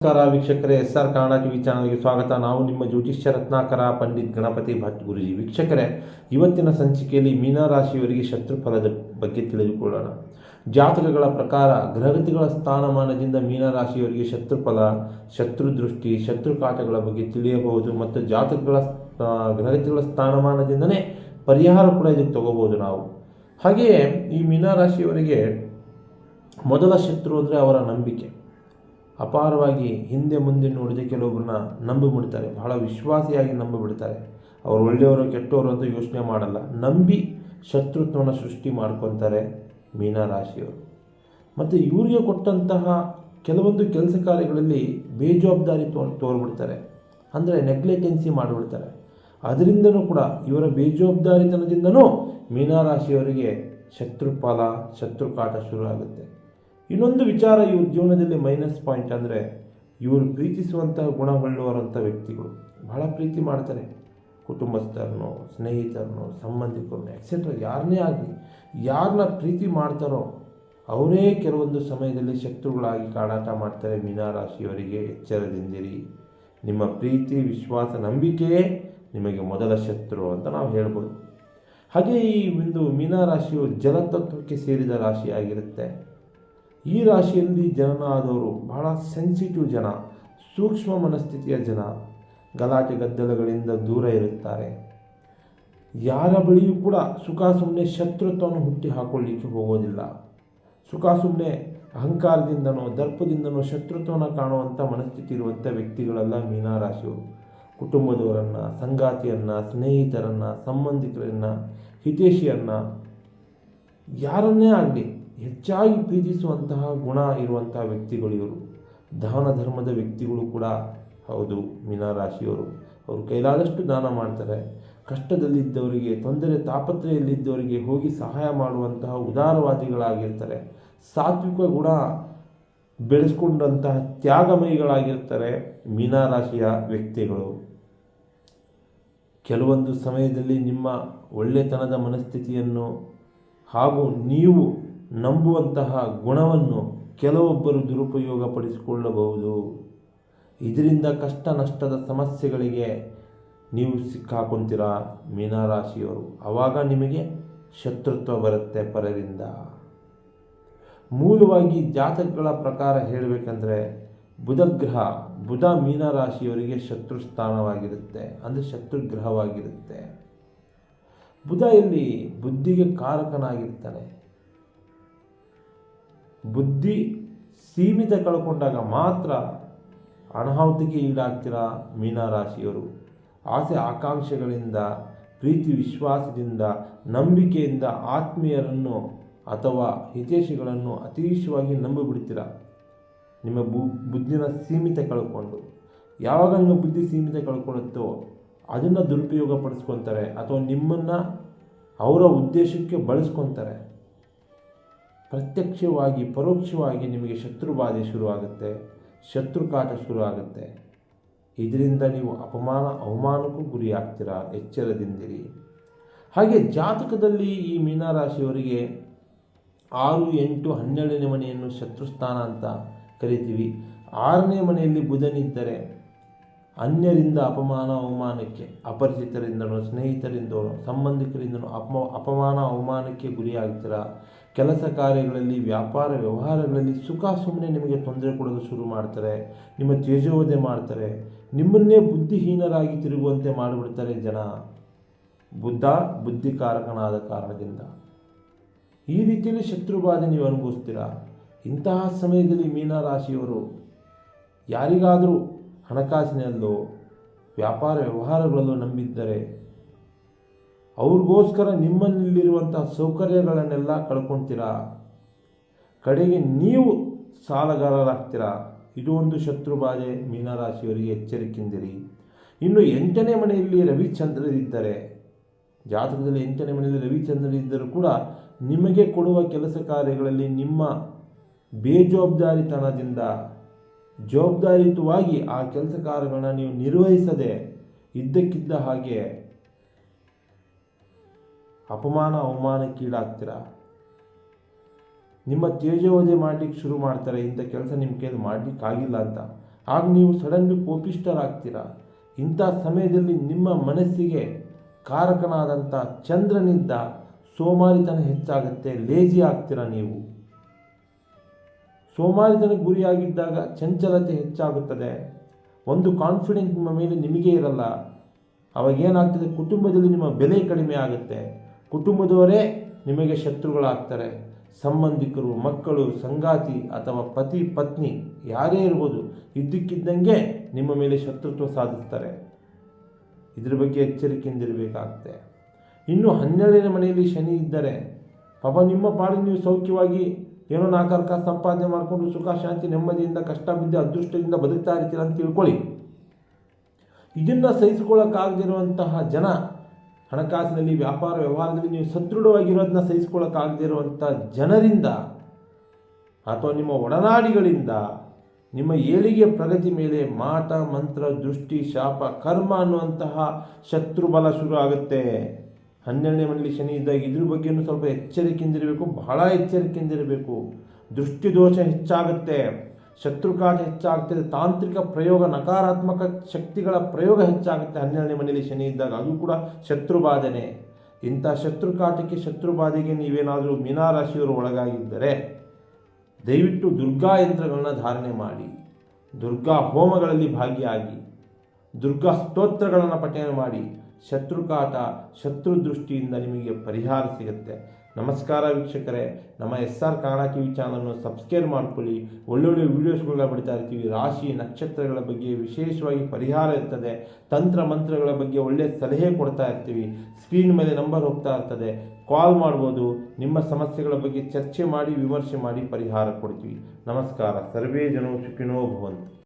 ನಮಸ್ಕಾರ ವೀಕ್ಷಕರೇ, SR Kannada TV ಚಾನಲ್ಗೆ ಸ್ವಾಗತ. ನಾವು ನಿಮ್ಮ ಜ್ಯೋತಿಷ್ಯ ರತ್ನಾಕರ ಪಂಡಿತ್ ಗಣಪತಿ ಭಟ್ ಗುರುಜಿ. ವೀಕ್ಷಕರೇ, ಇವತ್ತಿನ ಸಂಚಿಕೆಯಲ್ಲಿ ಮೀನರಾಶಿಯವರಿಗೆ ಶತ್ರುಫಲದ ಬಗ್ಗೆ ತಿಳಿದುಕೊಳ್ಳೋಣ. ಜಾತಕಗಳ ಪ್ರಕಾರ ಗ್ರಹಗತಿಗಳ ಸ್ಥಾನಮಾನದಿಂದ ಮೀನರಾಶಿಯವರಿಗೆ ಶತ್ರುಫಲ, ಶತ್ರುದೃಷ್ಟಿ, ಶತ್ರುಕಾಟಗಳ ಬಗ್ಗೆ ತಿಳಿಯಬಹುದು ಮತ್ತು ಜಾತಕಗಳ ಗ್ರಹಗತಿಗಳ ಸ್ಥಾನಮಾನದಿಂದನೇ ಪರಿಹಾರ ಕೂಡ ಇದಕ್ಕೆ ತಗೋಬಹುದು ನಾವು. ಹಾಗೆಯೇ ಈ ಮೀನರಾಶಿಯವರಿಗೆ ಮೊದಲ ಶತ್ರು ಅಂದರೆ ಅವರ ನಂಬಿಕೆ. ಅಪಾರವಾಗಿ ಹಿಂದೆ ಮುಂದೆ ನೋಡಿದೆ ಕೆಲವೊಬ್ಬರನ್ನ ನಂಬಿಬಿಡ್ತಾರೆ, ಬಹಳ ವಿಶ್ವಾಸಿಯಾಗಿ ನಂಬಿಬಿಡ್ತಾರೆ. ಅವರು ಒಳ್ಳೆಯವರು ಕೆಟ್ಟವರು ಅಂತ ಯೋಚನೆ ಮಾಡಲ್ಲ, ನಂಬಿ ಶತ್ರುತ್ವವನ್ನು ಸೃಷ್ಟಿ ಮಾಡ್ಕೊತಾರೆ ಮೀನರಾಶಿಯವರು. ಮತ್ತು ಇವರಿಗೆ ಕೊಟ್ಟಂತಹ ಕೆಲವೊಂದು ಕೆಲಸ ಕಾರ್ಯಗಳಲ್ಲಿ ಬೇಜವಾಬ್ದಾರಿ ತೋರ್ಬಿಡ್ತಾರೆ, ಅಂದರೆ ನೆಗ್ಲೆಟೆನ್ಸಿ ಮಾಡಿಬಿಡ್ತಾರೆ. ಅದರಿಂದನೂ ಕೂಡ ಇವರ ಬೇಜವಾಬ್ದಾರಿತನದಿಂದನೂ ಮೀನರಾಶಿಯವರಿಗೆ ಶತ್ರುಫಲ, ಶತ್ರುಕಾಟ ಶುರು ಆಗುತ್ತೆ. ಇನ್ನೊಂದು ವಿಚಾರ ಇವ್ರ ಜೀವನದಲ್ಲಿ ಮೈನಸ್ ಪಾಯಿಂಟ್ ಅಂದರೆ ಇವರು ಪ್ರೀತಿಸುವಂತಹ ಗುಣಗಳುವಂಥ ವ್ಯಕ್ತಿಗಳು ಬಹಳ ಪ್ರೀತಿ ಮಾಡ್ತಾರೆ. ಕುಟುಂಬಸ್ಥರನ್ನು, ಸ್ನೇಹಿತರನ್ನು, ಸಂಬಂಧಿಕರನ್ನು ಎಕ್ಸೆಟ್ರಾ ಯಾರನ್ನೇ ಆಗಲಿ, ಯಾರನ್ನ ಪ್ರೀತಿ ಮಾಡ್ತಾರೋ ಅವರೇ ಕೆಲವೊಂದು ಸಮಯದಲ್ಲಿ ಶತ್ರುಗಳಾಗಿ ಕಾಡಾಟ ಮಾಡ್ತಾರೆ. ಮೀನರಾಶಿಯವರಿಗೆ ಎಚ್ಚರದಿಂದಿರಿ. ನಿಮ್ಮ ಪ್ರೀತಿ, ವಿಶ್ವಾಸ, ನಂಬಿಕೆಯೇ ನಿಮಗೆ ಮೊದಲ ಶತ್ರು ಅಂತ ನಾವು ಹೇಳ್ಬೋದು. ಹಾಗೆ ಈ ಒಂದು ಮೀನರಾಶಿಯು ಜಲತತ್ವಕ್ಕೆ ಸೇರಿದ ರಾಶಿಯಾಗಿರುತ್ತೆ. ಈ ರಾಶಿಯಲ್ಲಿ ಜನನ ಆದವರು ಬಹಳ ಸೆನ್ಸಿಟಿವ್ ಜನ, ಸೂಕ್ಷ್ಮ ಮನಸ್ಥಿತಿಯ ಜನ, ಗಲಾಟೆ ಗದ್ದಲಗಳಿಂದ ದೂರ ಇರುತ್ತಾರೆ. ಯಾರ ಬಳಿಯೂ ಕೂಡ ಸುಖ ಸುಮ್ಮನೆ ಶತ್ರುತ್ವವನ್ನು ಹುಟ್ಟಿ ಹಾಕೊಳ್ಳಿಕ್ಕೆ ಹೋಗೋದಿಲ್ಲ. ಸುಖ ಸುಮ್ಮನೆ ಅಹಂಕಾರದಿಂದನೋ ದರ್ಪದಿಂದನೋ ಶತ್ರುತ್ವವನ್ನು ಕಾಣುವಂಥ ಮನಸ್ಥಿತಿ ಇರುವಂಥ ವ್ಯಕ್ತಿಗಳೆಲ್ಲ ಮೀನರಾಶಿಯವರು. ಕುಟುಂಬದವರನ್ನು, ಸಂಗಾತಿಯನ್ನು, ಸ್ನೇಹಿತರನ್ನು, ಸಂಬಂಧಿಕರನ್ನು, ಹಿತೈಷಿಯನ್ನು, ಯಾರನ್ನೇ ಆಗಲಿ ಹೆಚ್ಚಾಗಿ ಪ್ರೀತಿಸುವಂತಹ ಗುಣ ಇರುವಂತಹ ವ್ಯಕ್ತಿಗಳು ಇವರು. ದಾನ ಧರ್ಮದ ವ್ಯಕ್ತಿಗಳು ಕೂಡ ಹೌದು ಮೀನರಾಶಿಯವರು. ಅವರು ಕೈಲಾದಷ್ಟು ದಾನ ಮಾಡ್ತಾರೆ. ಕಷ್ಟದಲ್ಲಿದ್ದವರಿಗೆ, ತೊಂದರೆ ತಾಪತ್ರೆಯಲ್ಲಿದ್ದವರಿಗೆ ಹೋಗಿ ಸಹಾಯ ಮಾಡುವಂತಹ ಉದಾರವಾದಿಗಳಾಗಿರ್ತಾರೆ. ಸಾತ್ವಿಕ ಗುಣ ಬೆಳೆಸ್ಕೊಂಡಂತಹ ತ್ಯಾಗಮಯಿಗಳಾಗಿರ್ತಾರೆ ಮೀನರಾಶಿಯ ವ್ಯಕ್ತಿಗಳು. ಕೆಲವೊಂದು ಸಮಯದಲ್ಲಿ ನಿಮ್ಮ ಒಳ್ಳೆತನದ ಮನಸ್ಥಿತಿಯನ್ನು ಹಾಗೂ ನೀವು ನಂಬುವಂತಹ ಗುಣವನ್ನು ಕೆಲವೊಬ್ಬರು ದುರುಪಯೋಗ ಪಡಿಸಿಕೊಳ್ಳಬಹುದು. ಇದರಿಂದ ಕಷ್ಟ ನಷ್ಟದ ಸಮಸ್ಯೆಗಳಿಗೆ ನೀವು ಸಿಕ್ಕಾಕೊಂತೀರಾ ಮೀನರಾಶಿಯವರು. ಆವಾಗ ನಿಮಗೆ ಶತ್ರುತ್ವ ಬರುತ್ತೆ ಪರರಿಂದ. ಮೂಲವಾಗಿ ಜಾತಕಗಳ ಪ್ರಕಾರ ಹೇಳಬೇಕಂದ್ರೆ ಬುಧ ಮೀನರಾಶಿಯವರಿಗೆ ಶತ್ರು ಸ್ಥಾನವಾಗಿರುತ್ತೆ, ಅಂದರೆ ಶತ್ರುಗ್ರಹವಾಗಿರುತ್ತೆ. ಬುಧ ಇಲ್ಲಿ ಬುದ್ಧಿಗೆ ಕಾರಕನಾಗಿರ್ತಾನೆ. ಬುದ್ಧಿ ಸೀಮಿತ ಕಳ್ಕೊಂಡಾಗ ಮಾತ್ರ ಅನಾಹುತಿಗೆ ಈಡಾಗ್ತೀರಾ ಮೀನರಾಶಿಯವರು. ಆಸೆ ಆಕಾಂಕ್ಷೆಗಳಿಂದ, ಪ್ರೀತಿ ವಿಶ್ವಾಸದಿಂದ, ನಂಬಿಕೆಯಿಂದ ಆತ್ಮೀಯರನ್ನು ಅಥವಾ ಹಿತೈಷಿಗಳನ್ನು ಅತೀಶವಾಗಿ ನಂಬಿಬಿಡ್ತೀರ. ನಿಮ್ಮ ಬುದ್ಧಿನ ಸೀಮಿತ ಕಳ್ಕೊಂಡು, ಯಾವಾಗ ನಿಮ್ಮ ಬುದ್ಧಿ ಸೀಮಿತ ಕಳ್ಕೊಳ್ಳುತ್ತೋ ಅದನ್ನು ದುರುಪಯೋಗ ಪಡಿಸ್ಕೊತಾರೆ ಅಥವಾ ನಿಮ್ಮನ್ನು ಅವರ ಉದ್ದೇಶಕ್ಕೆ ಬಳಸ್ಕೊತಾರೆ. ಪ್ರತ್ಯಕ್ಷವಾಗಿ ಪರೋಕ್ಷವಾಗಿ ನಿಮಗೆ ಶತ್ರುಬಾಧೆ ಶುರುವಾಗುತ್ತೆ, ಶತ್ರುಕಾಟ ಶುರು ಆಗುತ್ತೆ. ಇದರಿಂದ ನೀವು ಅವಮಾನಕ್ಕೂ ಗುರಿ ಆಗ್ತೀರಾ, ಎಚ್ಚರದಿಂದಿರಿ. ಹಾಗೆ ಜಾತಕದಲ್ಲಿ ಈ ಮೀನರಾಶಿಯವರಿಗೆ 6, 8, 12ನೇ ಮನೆಯನ್ನು ಶತ್ರುಸ್ಥಾನ ಅಂತ ಕರಿತೀವಿ. 6ನೇ ಮನೆಯಲ್ಲಿ ಬುಧನಿದ್ದರೆ ಅನ್ಯರಿಂದ ಅವಮಾನಕ್ಕೆ, ಅಪರಿಚಿತರಿಂದನೋ ಸ್ನೇಹಿತರಿಂದನೋ ಸಂಬಂಧಿಕರಿಂದನೋ ಅಪಮಾನ ಅವಮಾನಕ್ಕೆ ಗುರಿಯಾಗ್ತೀರಾ. ಕೆಲಸ ಕಾರ್ಯಗಳಲ್ಲಿ, ವ್ಯಾಪಾರ ವ್ಯವಹಾರಗಳಲ್ಲಿ ಸುಖ ಸುಮ್ಮನೆ ನಿಮಗೆ ತೊಂದರೆ ಕೊಡಲು ಶುರು ಮಾಡ್ತಾರೆ. ನಿಮ್ಮ ತೇಜೋವಧೆ ಮಾಡ್ತಾರೆ. ನಿಮ್ಮನ್ನೇ ಬುದ್ಧಿಹೀನರಾಗಿ ತಿರುಗುವಂತೆ ಮಾಡಿಬಿಡ್ತಾರೆ ಜನ. ಬುದ್ಧ ಬುದ್ಧಿಕಾರಕನಾದ ಕಾರಣದಿಂದ ಈ ರೀತಿಯಲ್ಲಿ ಶತ್ರುಬಾಧೆ ನೀವು ಅನುಭವಿಸ್ತೀರಾ. ಇಂತಹ ಸಮಯದಲ್ಲಿ ಮೀನರಾಶಿಯವರು ಯಾರಿಗಾದರೂ ಹಣಕಾಸಿನಲ್ಲೋ ವ್ಯಾಪಾರ ವ್ಯವಹಾರಗಳಲ್ಲೋ ನಂಬಿದ್ದರೆ ಅವ್ರಿಗೋಸ್ಕರ ನಿಮ್ಮಲ್ಲಿರುವಂತಹ ಸೌಕರ್ಯಗಳನ್ನೆಲ್ಲ ಕಳ್ಕೊತೀರಾ. ಕಡೆಗೆ ನೀವು ಸಾಲಗಾರರಾಗ್ತೀರಾ. ಇದು ಒಂದು ಶತ್ರುಬಾಧೆ ಮೀನರಾಶಿಯವರಿಗೆ, ಎಚ್ಚರಿಕೆಯಿಂದಿರಿ. ಇನ್ನು 8ನೇ ಮನೆಯಲ್ಲಿ ರವಿಚಂದ್ರರಿದ್ದರೆ, ಜಾತಕದಲ್ಲಿ 8ನೇ ಮನೆಯಲ್ಲಿ ರವಿಚಂದ್ರರಿದ್ದರೂ ಕೂಡ ನಿಮಗೆ ಕೊಡುವ ಕೆಲಸ ಕಾರ್ಯಗಳಲ್ಲಿ ನಿಮ್ಮ ಬೇಜವಾಬ್ದಾರಿತನದಿಂದ ಜವಾಬ್ದಾರಿಯುತವಾಗಿ ಆ ಕೆಲಸ ಕಾರ್ಯಗಳನ್ನ ನೀವು ನಿರ್ವಹಿಸದೆ ಇದ್ದಕ್ಕಿದ್ದ ಹಾಗೆ ಅವಮಾನಕ್ಕೀಡಾಗ್ತೀರಾ. ನಿಮ್ಮ ತೇಜೋವಧೆ ಮಾಡಲಿಕ್ಕೆ ಶುರು ಮಾಡ್ತಾರೆ. ಇಂಥ ಕೆಲಸ ನಿಮ್ಮ ಕೈಯಲ್ಲಿ ಮಾಡಲಿಕ್ಕಾಗಿಲ್ಲ ಅಂತ. ಆಗ ನೀವು ಸಡನ್ಲಿ ಕೋಪಿಷ್ಠರಾಗ್ತೀರಾ. ಇಂಥ ಸಮಯದಲ್ಲಿ ನಿಮ್ಮ ಮನಸ್ಸಿಗೆ ಕಾರಕನಾದಂಥ ಚಂದ್ರನಿಂದ ಸೋಮಾರಿತನ ಹೆಚ್ಚಾಗುತ್ತೆ, ಲೇಜಿ ಆಗ್ತೀರಾ. ನೀವು ಸೋಮಾರಿತನಕ್ಕೆ ಗುರಿಯಾಗಿದ್ದಾಗ ಚಂಚಲತೆ ಹೆಚ್ಚಾಗುತ್ತದೆ, ಒಂದು ಕಾನ್ಫಿಡೆನ್ಸ್ ನಿಮ್ಮ ಮೇಲೆ ನಿಮಗೆ ಇರಲ್ಲ. ಅವಾಗೇನಾಗ್ತದೆ, ಕುಟುಂಬದಲ್ಲಿ ನಿಮ್ಮ ಬೆಲೆ ಕಡಿಮೆ ಆಗುತ್ತೆ, ಕುಟುಂಬದವರೇ ನಿಮಗೆ ಶತ್ರುಗಳಾಗ್ತಾರೆ. ಸಂಬಂಧಿಕರು, ಮಕ್ಕಳು, ಸಂಗಾತಿ ಅಥವಾ ಪತಿ ಪತ್ನಿ ಯಾರೇ ಇರ್ಬೋದು, ಇದ್ದಕ್ಕಿದ್ದಂಗೆ ನಿಮ್ಮ ಮೇಲೆ ಶತ್ರುತ್ವ ಸಾಧಿಸ್ತಾರೆ. ಇದ್ರ ಬಗ್ಗೆ ಎಚ್ಚರಿಕೆಯಿಂದಿರಬೇಕಾಗುತ್ತೆ. ಇನ್ನು 12ನೇ ಮನೆಯಲ್ಲಿ ಶನಿ ಇದ್ದರೆ ಪಾಪ ನಿಮ್ಮ ಪಾಡಿಗೆ ನೀವು ಸೌಖ್ಯವಾಗಿ ಏನೋ 4 ಕಾಸು ಸಂಪಾದನೆ ಮಾಡಿಕೊಂಡು ಸುಖ ಶಾಂತಿ ನೆಮ್ಮದಿಯಿಂದ ಕಷ್ಟ ಬಿದ್ದು ಅದೃಷ್ಟದಿಂದ ಬದುಕ್ತಾ ಇರ್ತೀರ ಅಂತ ತಿಳ್ಕೊಳ್ಳಿ. ಇದನ್ನು ಸಹಿಸ್ಕೊಳ್ಳೋಕ್ಕಾಗದಿರುವಂತಹ ಜನ, ಹಣಕಾಸಿನಲ್ಲಿ ವ್ಯಾಪಾರ ವ್ಯವಹಾರದಲ್ಲಿ ನೀವು ಸದೃಢವಾಗಿರೋದನ್ನ ಸಹಿಸ್ಕೊಳ್ಳೋಕ್ಕಾಗದಿರುವಂಥ ಜನರಿಂದ ಅಥವಾ ನಿಮ್ಮ ಒಡನಾಡಿಗಳಿಂದ ನಿಮ್ಮ ಏಳಿಗೆ ಪ್ರಗತಿ ಮೇಲೆ ಮಾಟ ಮಂತ್ರ ದೃಷ್ಟಿ ಶಾಪ ಕರ್ಮ ಅನ್ನುವಂತಹ ಶತ್ರುಬಲ ಶುರು ಆಗುತ್ತೆ. 12ನೇ ಮನೆಯಲ್ಲಿ ಶನಿ ಇದ್ದಾಗ ಇದ್ರ ಬಗ್ಗೆಯೂ ಸ್ವಲ್ಪ ಎಚ್ಚರಿಕೆಯಿಂದಿರಬೇಕು, ಬಹಳ ಎಚ್ಚರಿಕೆಯಿಂದಿರಬೇಕು. ದೃಷ್ಟಿದೋಷ ಹೆಚ್ಚಾಗುತ್ತೆ, ಶತ್ರುಕಾಟ ಹೆಚ್ಚಾಗ್ತದೆ, ತಾಂತ್ರಿಕ ಪ್ರಯೋಗ, ನಕಾರಾತ್ಮಕ ಶಕ್ತಿಗಳ ಪ್ರಯೋಗ ಹೆಚ್ಚಾಗುತ್ತೆ 12ನೇ ಮನೆಯಲ್ಲಿ ಶನಿ ಇದ್ದಾಗ. ಅದು ಕೂಡ ಶತ್ರುಬಾಧನೆ. ಇಂಥ ಶತ್ರುಕಾಟಕ್ಕೆ ಶತ್ರುಬಾಧೆಗೆ ನೀವೇನಾದರೂ ಮೀನರಾಶಿಯವರು ಒಳಗಾಗಿದ್ದರೆ ದಯವಿಟ್ಟು ದುರ್ಗಾ ಯಂತ್ರಗಳನ್ನ ಧಾರಣೆ ಮಾಡಿ, ದುರ್ಗಾ ಹೋಮಗಳಲ್ಲಿ ಭಾಗಿಯಾಗಿ, ದುರ್ಗಾ ಸ್ತೋತ್ರಗಳನ್ನು ಪಠನೆ ಮಾಡಿ. ಶತ್ರುಕಾಟ ಶತ್ರು ದೃಷ್ಟಿಯಿಂದ ನಿಮಗೆ ಪರಿಹಾರ ಸಿಗುತ್ತೆ. ನಮಸ್ಕಾರ ವೀಕ್ಷಕರೇ, ನಮ್ಮ SR ಕನ್ನಡ TV ಚಾನಲನ್ನು ಸಬ್ಸ್ಕ್ರೈಬ್ ಮಾಡ್ಕೊಳ್ಳಿ. ಒಳ್ಳೊಳ್ಳೆ ವೀಡಿಯೋಸ್ಗಳನ್ನ ಬಿಡ್ತಾ ಇರ್ತೀವಿ. ರಾಶಿ ನಕ್ಷತ್ರಗಳ ಬಗ್ಗೆ ವಿಶೇಷವಾಗಿ ಪರಿಹಾರ ಇರ್ತದೆ, ತಂತ್ರ ಮಂತ್ರಗಳ ಬಗ್ಗೆ ಒಳ್ಳೆಯ ಸಲಹೆ ಕೊಡ್ತಾ ಇರ್ತೀವಿ. ಸ್ಕ್ರೀನ್ ಮೇಲೆ ನಂಬರ್ ಹೋಗ್ತಾ ಇರ್ತದೆ, ಕಾಲ್ ಮಾಡ್ಬೋದು. ನಿಮ್ಮ ಸಮಸ್ಯೆಗಳ ಬಗ್ಗೆ ಚರ್ಚೆ ಮಾಡಿ ವಿಮರ್ಶೆ ಮಾಡಿ ಪರಿಹಾರ ಕೊಡ್ತೀವಿ. ನಮಸ್ಕಾರ. ಸರ್ವೇ ಜನೋ ಸುಖಿನೋ ಭವಂತು.